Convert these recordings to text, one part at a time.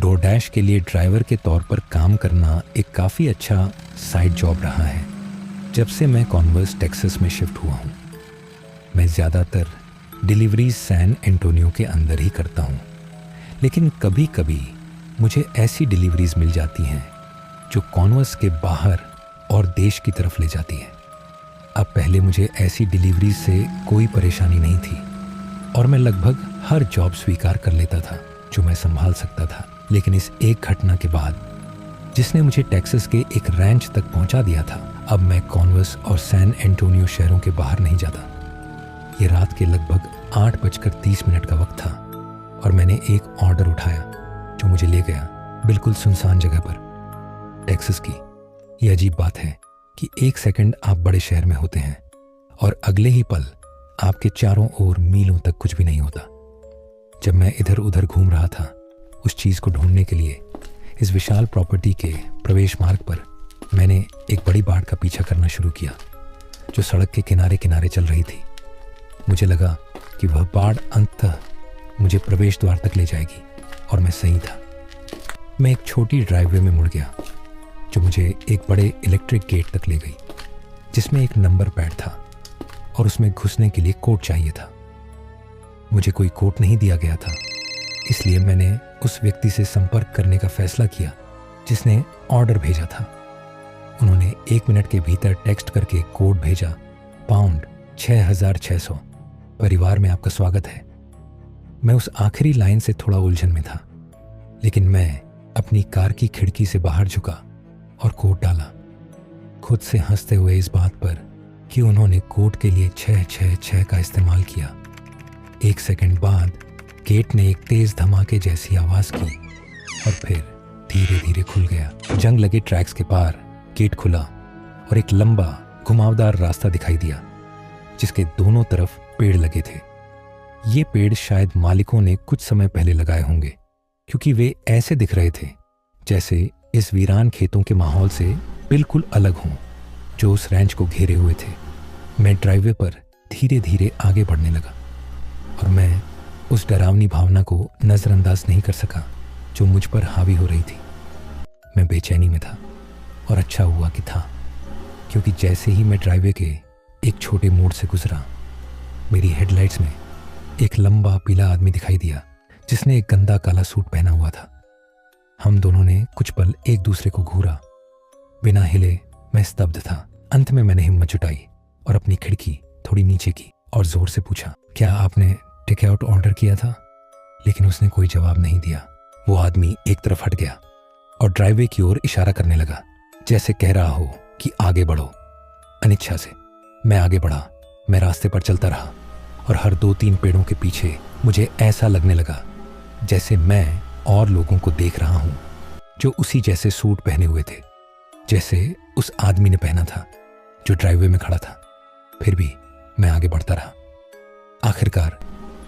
DoorDash के लिए driver के तौर पर काम करना एक काफ़ी अच्छा साइड जॉब रहा है जब से मैं कॉन्वर्स टेक्सास में शिफ्ट हुआ हूँ। मैं ज़्यादातर डिलीवरीज सैन एंटोनियो के अंदर ही करता हूँ, लेकिन कभी कभी मुझे ऐसी डिलीवरीज मिल जाती हैं जो कॉन्वर्स के बाहर और देश की तरफ ले जाती हैं। अब पहले मुझे ऐसी डिलीवरीज से कोई परेशानी नहीं थी और मैं लगभग हर जॉब स्वीकार कर लेता था जो मैं संभाल सकता था। लेकिन इस एक घटना के बाद जिसने मुझे टेक्सास के एक रैंच तक पहुंचा दिया था, अब मैं कॉन्वर्स और सैन एंटोनियो शहरों के बाहर नहीं जाता। ये रात के लगभग 8:30 का वक्त था और मैंने एक ऑर्डर उठाया जो मुझे ले गया बिल्कुल सुनसान जगह पर, टेक्सास की। ये अजीब बात है कि एक सेकंड आप बड़े शहर में होते हैं और अगले ही पल आपके चारों ओर मीलों तक कुछ भी नहीं होता। जब मैं इधर उधर घूम रहा था उस चीज़ को ढूंढने के लिए इस विशाल प्रॉपर्टी के प्रवेश मार्ग पर, मैंने एक बड़ी बाड़ का पीछा करना शुरू किया जो सड़क के किनारे किनारे चल रही थी। मुझे लगा कि वह बाड़ अंततः मुझे प्रवेश द्वार तक ले जाएगी और मैं सही था। मैं एक छोटी ड्राइववे में मुड़ गया जो मुझे एक बड़े इलेक्ट्रिक गेट तक ले गई जिसमें एक नंबर पैड था और उसमें घुसने के लिए कोड चाहिए था। मुझे कोई कोड नहीं दिया गया था, इसलिए मैंने उस व्यक्ति से संपर्क करने का फैसला किया जिसने ऑर्डर भेजा था। उन्होंने 1 मिनट के भीतर टेक्स्ट करके कोड भेजा, पाउंड 6600, परिवार में आपका स्वागत है। मैं उस आखिरी लाइन से थोड़ा उलझन में था, लेकिन मैं अपनी कार की खिड़की से बाहर झुका और कोड डाला, खुद से हंसते हुए इस बात पर कि उन्होंने कोड के लिए 666 का इस्तेमाल किया। 1 सेकंड बाद गेट ने एक तेज धमाके जैसी आवाज की और फिर धीरे धीरे खुल गया। जंग लगे ट्रैक्स के पार गेट खुला और एक लंबा घुमावदार रास्ता दिखाई दिया जिसके दोनों तरफ पेड़ लगे थे। ये पेड़ शायद मालिकों ने कुछ समय पहले लगाए होंगे, क्योंकि वे ऐसे दिख रहे थे जैसे इस वीरान खेतों के माहौल से बिल्कुल अलग हों जो उस रैंच को घेरे हुए थे। मैं ड्राइववे पर धीरे धीरे आगे बढ़ने लगा और मैं उस डरावनी भावना को नज़रअंदाज नहीं कर सका जो मुझ पर हावी हो रही थी। मैं बेचैनी में था और अच्छा हुआ कि था, क्योंकि जैसे ही मैं ड्राइववे के एक छोटे मोड़ से गुजरा, मेरी हेडलाइट्स में एक लंबा पीला आदमी दिखाई दिया जिसने एक गंदा काला सूट पहना हुआ था। हम दोनों ने कुछ पल एक दूसरे को घूरा। बिना हिले मैं स्तब्ध था। अंत में मैंने हिम्मत जुटाई और अपनी खिड़की थोड़ी नीचे की और जोर से पूछा, क्या आपने टेक आउट ऑर्डर किया था? लेकिन उसने कोई जवाब नहीं दिया। वो आदमी एक तरफ हट गया और ड्राइववे की ओर इशारा करने लगा, जैसे कह रहा हो कि आगे बढ़ो। अनिच्छा से मैं आगे बढ़ा। मैं रास्ते पर चलता रहा और हर 2-3 पेड़ों के पीछे मुझे ऐसा लगने लगा जैसे मैं और लोगों को देख रहा हूं जो उसी जैसे सूट पहने हुए थे जैसे उस आदमी ने पहना था जो ड्राइववे में खड़ा था। फिर भी मैं आगे बढ़ता रहा। आखिरकार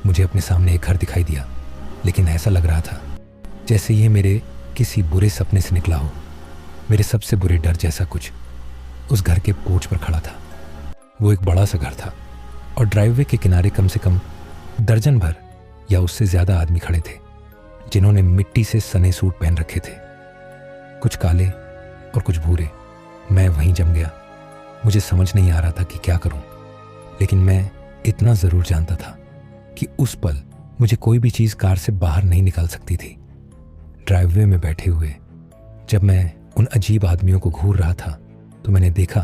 मुझे अपने सामने एक घर दिखाई दिया, लेकिन ऐसा लग रहा था जैसे ये मेरे किसी बुरे सपने से निकला हो। मेरे सबसे बुरे डर जैसा कुछ उस घर के पोर्च पर खड़ा था। वो एक बड़ा सा घर था और ड्राइववे के किनारे कम से कम दर्जन भर या उससे ज्यादा आदमी खड़े थे जिन्होंने मिट्टी से सने सूट पहन रखे थे, कुछ काले और कुछ भूरे। मैं वहीं जम गया। मुझे समझ नहीं आ रहा था कि क्या करूं, लेकिन मैं इतना जरूर जानता था कि उस पल मुझे कोई भी चीज कार से बाहर नहीं निकाल सकती थी। ड्राइववे में बैठे हुए जब मैं उन अजीब आदमियों को घूर रहा था तो मैंने देखा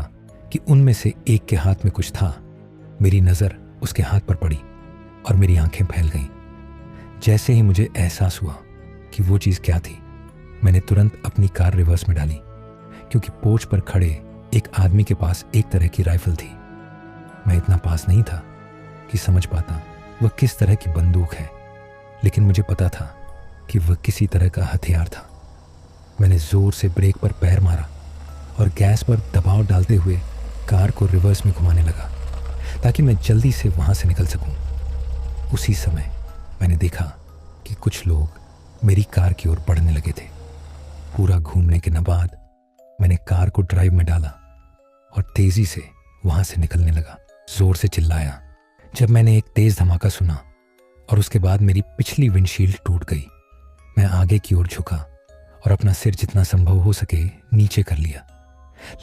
कि उनमें से एक के हाथ में कुछ था। मेरी नज़र उसके हाथ पर पड़ी और मेरी आंखें फैल गईं। जैसे ही मुझे एहसास हुआ कि वो चीज़ क्या थी, मैंने तुरंत अपनी कार रिवर्स में डाली, क्योंकि पोर्च पर खड़े एक आदमी के पास एक तरह की राइफल थी। मैं इतना पास नहीं था कि समझ पाता वह किस तरह की बंदूक है, लेकिन मुझे पता था कि वह किसी तरह का हथियार था। मैंने जोर से ब्रेक पर पैर मारा और गैस पर दबाव डालते हुए कार को रिवर्स में घुमाने लगा ताकि मैं जल्दी से वहां से निकल सकूं। उसी समय मैंने देखा कि कुछ लोग मेरी कार की ओर बढ़ने लगे थे। पूरा घूमने के बाद मैंने कार को ड्राइव में डाला और तेजी से वहां से निकलने लगा। जोर से चिल्लाया जब मैंने एक तेज धमाका सुना और उसके बाद मेरी पिछली विंडशील्ड टूट गई। मैं आगे की ओर झुका और अपना सिर जितना संभव हो सके नीचे कर लिया,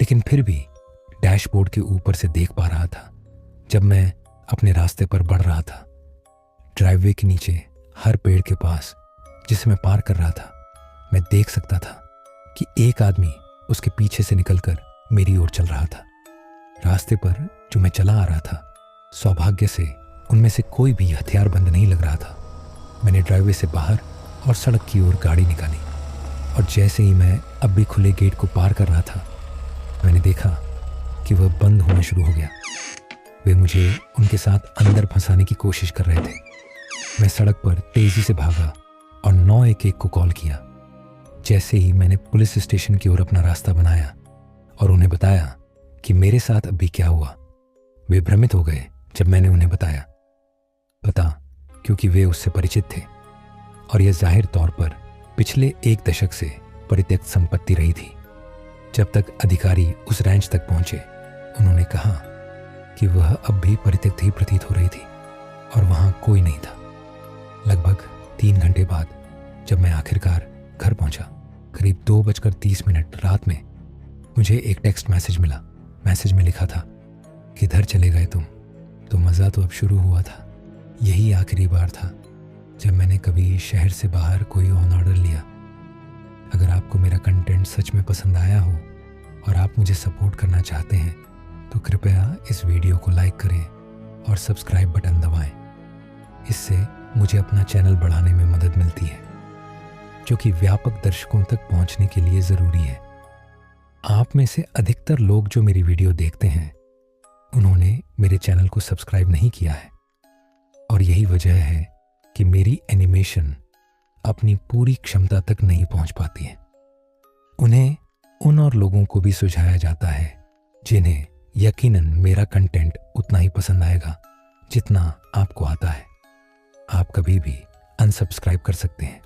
लेकिन फिर भी डैशबोर्ड के ऊपर से देख पा रहा था। जब मैं अपने रास्ते पर बढ़ रहा था, ड्राइववे के नीचे हर पेड़ के पास जिसे मैं पार कर रहा था, मैं देख सकता था कि एक आदमी उसके पीछे से निकलकर मेरी ओर चल रहा था। रास्ते पर जो मैं चला आ रहा था, सौभाग्य से उनमें से कोई भी हथियारबंद नहीं लग रहा था। मैंने ड्राइववे से बाहर और सड़क की ओर गाड़ी निकाली और जैसे ही मैं अब भी खुले गेट को पार कर रहा था, मैंने देखा कि वह बंद होना शुरू हो गया। वे मुझे उनके साथ अंदर फंसाने की कोशिश कर रहे थे। मैं सड़क पर तेजी से भागा और 911 को कॉल किया। जैसे ही मैंने पुलिस स्टेशन की ओर अपना रास्ता बनाया और उन्हें बताया कि मेरे साथ अभी क्या हुआ, वे भ्रमित हो गए जब मैंने उन्हें बताया। पता क्योंकि वे उससे परिचित थे और यह जाहिर तौर पर पिछले 1 दशक से परित्यक्त संपत्ति रही थी। जब तक अधिकारी उस रैंच तक पहुंचे, उन्होंने कहा कि वह अब भी परित्यक्त ही प्रतीत हो रही थी और वहां कोई नहीं था। लगभग 3 घंटे बाद जब मैं आखिरकार घर पहुंचा, करीब 2:30 रात में, मुझे एक टेक्स्ट मैसेज मिला। मैसेज में लिखा था, किधर चले गए तुम? तो मज़ा तो अब शुरू हुआ था। यही आखिरी बार था जब मैंने कभी शहर से बाहर कोई ऑन ऑर्डर लिया। अगर आपको मेरा कंटेंट सच में पसंद आया हो और आप मुझे सपोर्ट करना चाहते हैं, तो कृपया इस वीडियो को लाइक करें और सब्सक्राइब बटन दबाएं। इससे मुझे अपना चैनल बढ़ाने में मदद मिलती है, जो कि व्यापक दर्शकों तक पहुंचने के लिए ज़रूरी है। आप में से अधिकतर लोग जो मेरी वीडियो देखते हैं, उन्होंने मेरे चैनल को सब्सक्राइब नहीं किया है और यही वजह है कि मेरी एनिमेशन अपनी पूरी क्षमता तक नहीं पहुंच पाती है। उन्हें उन और लोगों को भी सुझाया जाता है जिन्हें यकीनन मेरा कंटेंट उतना ही पसंद आएगा जितना आपको आता है। आप कभी भी अनसब्सक्राइब कर सकते हैं।